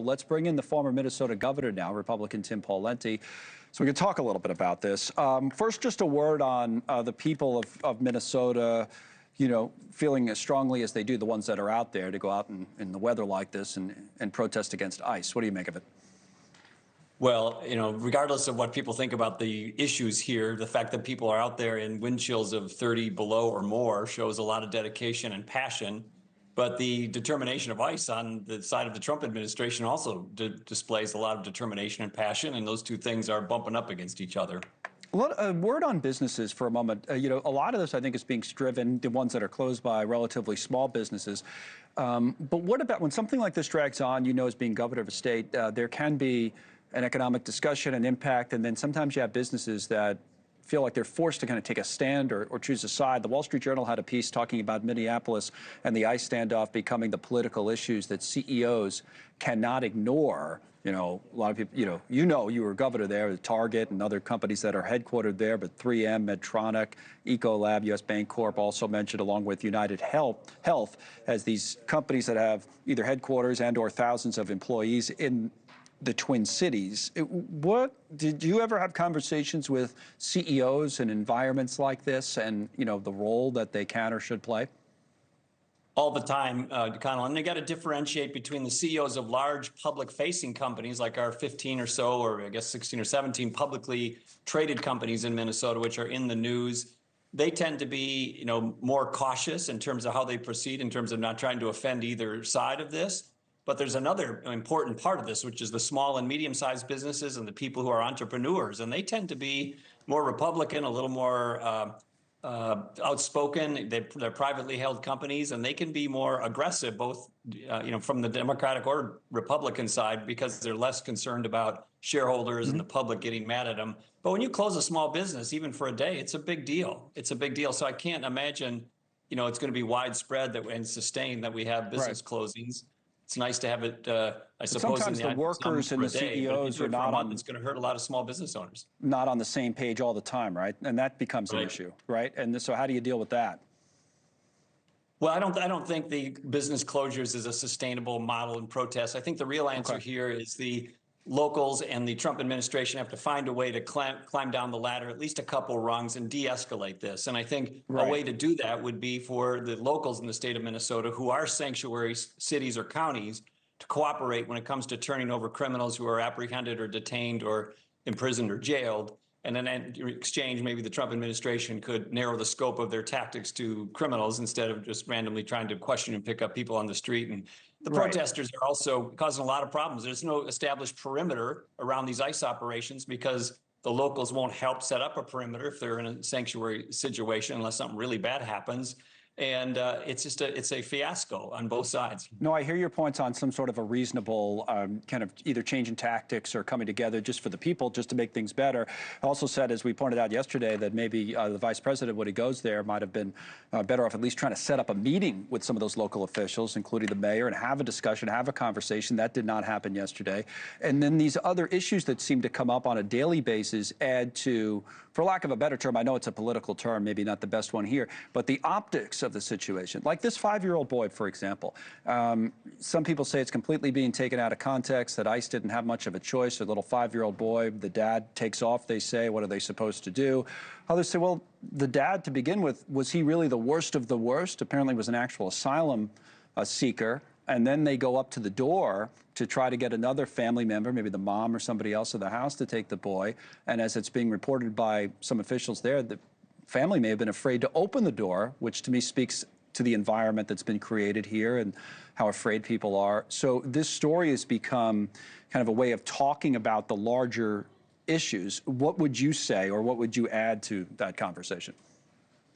let's bring in the former Minnesota governor now, Republican Tim Pawlenty, so we can talk a little bit about this. First, just a word on the people of Minnesota, feeling as strongly as they do, the ones that are out there, to go out in the weather like this and protest against ICE. What do you make of it? Well, regardless of what people think about the issues here, the fact that people are out there in wind chills of 30 below or more shows a lot of dedication and passion. But the determination of ICE on the side of the Trump administration also displays a lot of determination and passion, and those two things are bumping up against each other. A word on businesses for a moment. A lot of this, I think, is being driven, the ones that are closed, by relatively small businesses. But what about when something like this drags on, as being governor of a state, there can be an economic discussion and impact, and then sometimes you have businesses that feel like they're forced to kind of take a stand or choose a side. The Wall Street Journal had a piece talking about Minneapolis and the ICE standoff becoming the political issues that CEOs cannot ignore. A lot of people, you were governor there, Target and other companies that are headquartered there, but 3M, Medtronic, Ecolab, US Bancorp also mentioned, along with United Health, as these companies that have either headquarters and or thousands of employees in the Twin Cities. Did you ever have conversations with CEOs in environments like this, and the role that they can or should play? All the time, Connell, and they got to differentiate between the CEOs of large public-facing companies like our 15 or so, or I guess 16 or 17 publicly traded companies in Minnesota, which are in the news. They tend to be, more cautious in terms of how they proceed, in terms of not trying to offend either side of this. But there's another important part of this, which is the small and medium-sized businesses and the people who are entrepreneurs. And they tend to be more Republican, a little more outspoken. They're privately held companies, and they can be more aggressive, both from the Democratic or Republican side, because they're less concerned about shareholders and the public getting mad at them. But when you close a small business, even for a day, it's a big deal. It's a big deal. So I can't imagine, it's going to be widespread and sustained that we have business closings. It's nice to have it, I suppose. Sometimes the workers and the CEOs are not on. It's going to hurt a lot of small business owners. Not on the same page all the time, right? And that becomes an issue, right? And so how do you deal with that? Well, I don't think the business closures is a sustainable model in protest. I think the real answer here is the locals and the Trump administration have to find a way to climb down the ladder, at least a couple rungs, and de-escalate this. And I think a way to do that would be for the locals in the state of Minnesota, who are sanctuary cities or counties, to cooperate when it comes to turning over criminals who are apprehended or detained or imprisoned or jailed. And then in exchange, maybe the Trump administration could narrow the scope of their tactics to criminals instead of just randomly trying to question and pick up people on the street. And the protesters are also causing a lot of problems. There's no established perimeter around these ICE operations because the locals won't help set up a perimeter if they're in a sanctuary situation unless something really bad happens. And it's a fiasco on both sides. No, I hear your points on some sort of a reasonable kind of either change in tactics or coming together just for the people, just to make things better. I also said, as we pointed out yesterday, that maybe the vice president, when he goes there, might have been better off at least trying to set up a meeting with some of those local officials, including the mayor, and have a discussion, have a conversation. That did not happen yesterday. And then these other issues that seem to come up on a daily basis add to, for lack of a better term, I know it's a political term, maybe not the best one here, but the optics of the situation. Like this 5-year-old boy, for example. Some people say it's completely being taken out of context, that ICE didn't have much of a choice. A little 5-year-old boy, the dad takes off, they say. What are they supposed to do? Others say, well, the dad, to begin with, was he really the worst of the worst? Apparently was an actual asylum seeker. And then they go up to the door to try to get another family member, maybe the mom or somebody else in the house, to take the boy. And as it's being reported by some officials there, the family may have been afraid to open the door, which to me speaks to the environment that's been created here and how afraid people are. So this story has become kind of a way of talking about the larger issues. What would you say, or what would you add to that conversation?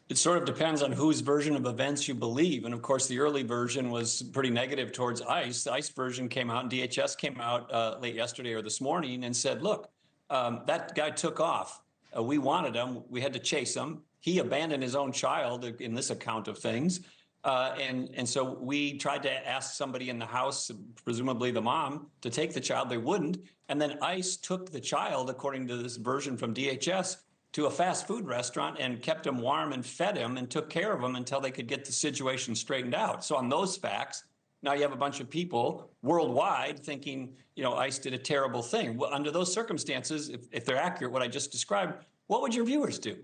It sort of depends on whose version of events you believe. And of course, the early version was pretty negative towards ICE. The ICE version came out, and DHS came out late yesterday or this morning and said, look, that guy took off. We wanted him. We had to chase him. He abandoned his own child in this account of things. And so we tried to ask somebody in the house, presumably the mom, to take the child. They wouldn't. And then ICE took the child, according to this version from DHS, to a fast food restaurant and kept him warm and fed him and took care of him until they could get the situation straightened out. So on those facts, Now you have a bunch of people worldwide thinking, ICE did a terrible thing. Well, under those circumstances, if they're accurate, what I just described, what would your viewers do?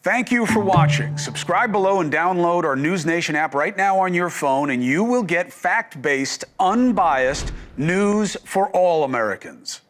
Thank you for watching. Subscribe below and download our NewsNation app right now on your phone, and you will get fact-based, unbiased news for all Americans.